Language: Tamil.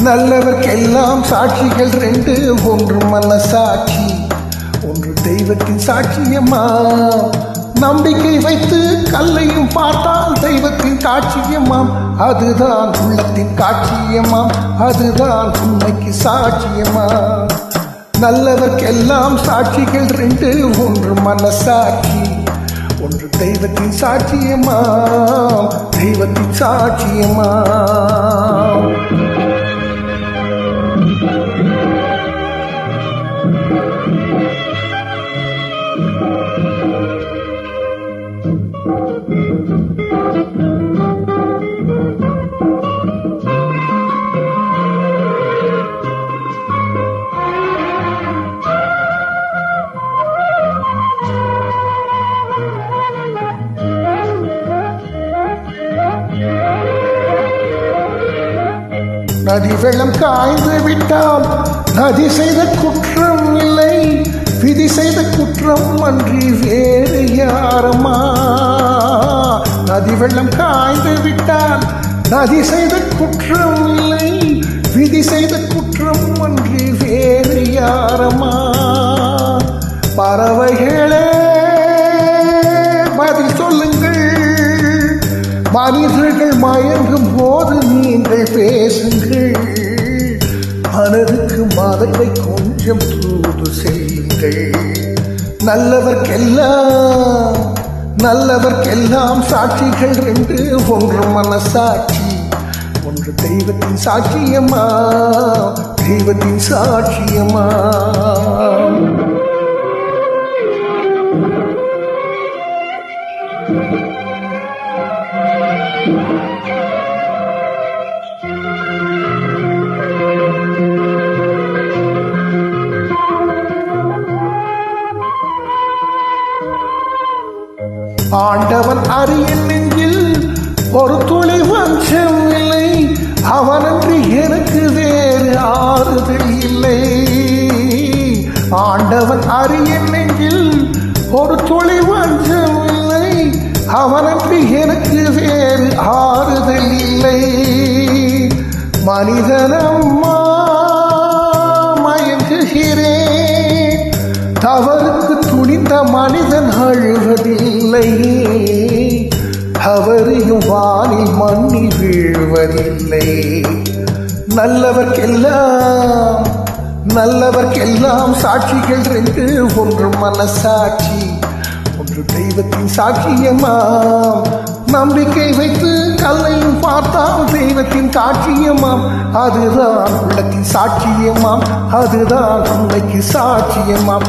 நல்லவர்க்கெல்லாம் சாட்சிகள் ரெண்டு, ஒன்று மனசாட்சி, ஒன்று தெய்வத்தின் சாட்சியம்மா. நம்பிக்கை வைத்து கல்லையும் பார்த்தால் தெய்வத்தின் காட்சியம்மாம். அதுதான் உள்ளத்தின் காட்சியம்மாம், அதுதான் உண்மைக்கு சாட்சியம்மா. நல்லவர்க்கெல்லாம் சாட்சிகள் ரெண்டு, ஒன்று மனசாட்சி, ஒன்று தெய்வத்தின் சாட்சியம்மா, தெய்வத்தின் சாட்சியம்மா. நதி வெள்ளம் காய்ந்து விட்டால் நதி செய்த குற்றம் இல்லை, விதி செய்த குற்றம் அன்றி வேறு யாரம்மா. நதி வெள்ளம் காய்ந்து விட்டால் நதி செய்த குற்றம் இல்லை, விதி செய்த குற்றம் அன்றி வேறு யாரம்மா. பறவைகளே பதில் சொல்லுங்கள், மனிதர்கள் மயங்கும் போது நீங்கள் பேசுங்கள். மனதுக்கு மதத்தை கொஞ்சம் தூது செய்யுங்கள். நல்லவர்க்கெல்லாம் சாட்சிகள் ரெண்டு, ஒன்று மனசாட்சி, ஒன்று தெய்வத்தின் சாட்சியம்மா, தெய்வத்தின் சாட்சியம்மா. ஆண்டவன் அறிய நெஞ்சில் ஒரு துளி வஞ்சம் இல்லை, அவனன்று எனக்கு வேறு ஆறுதல் இல்லை. ஆண்டவன் அறிய நெஞ்சில் ஒரு துளி வஞ்சம் இல்லை, அவனன்று எனக்கு வேறு ஆறுதல் இல்லை. மனிதனம்மா மயங்குகிறேன், தவறுக்கு துணிந்த மனிதன் அழுவதில்லை, அவரையும் வானில் மண்ணில் வீழ்வதில்லை. நல்லவர்க்கெல்லாம் சாட்சிகள் ரெண்டு, ஒன்று மனசாட்சி, ஒன்று தெய்வத்தின் சாட்சியம்மா. நம்பிக்கை வைத்து கல்லையும் பார்த்தால் தெய்வத்தின் காட்சியம்மாம். அதுதான் உள்ளத்தின் சாட்சியம்மாம், அதுதான் உண்மைக்கு சாட்சியம்மாம்.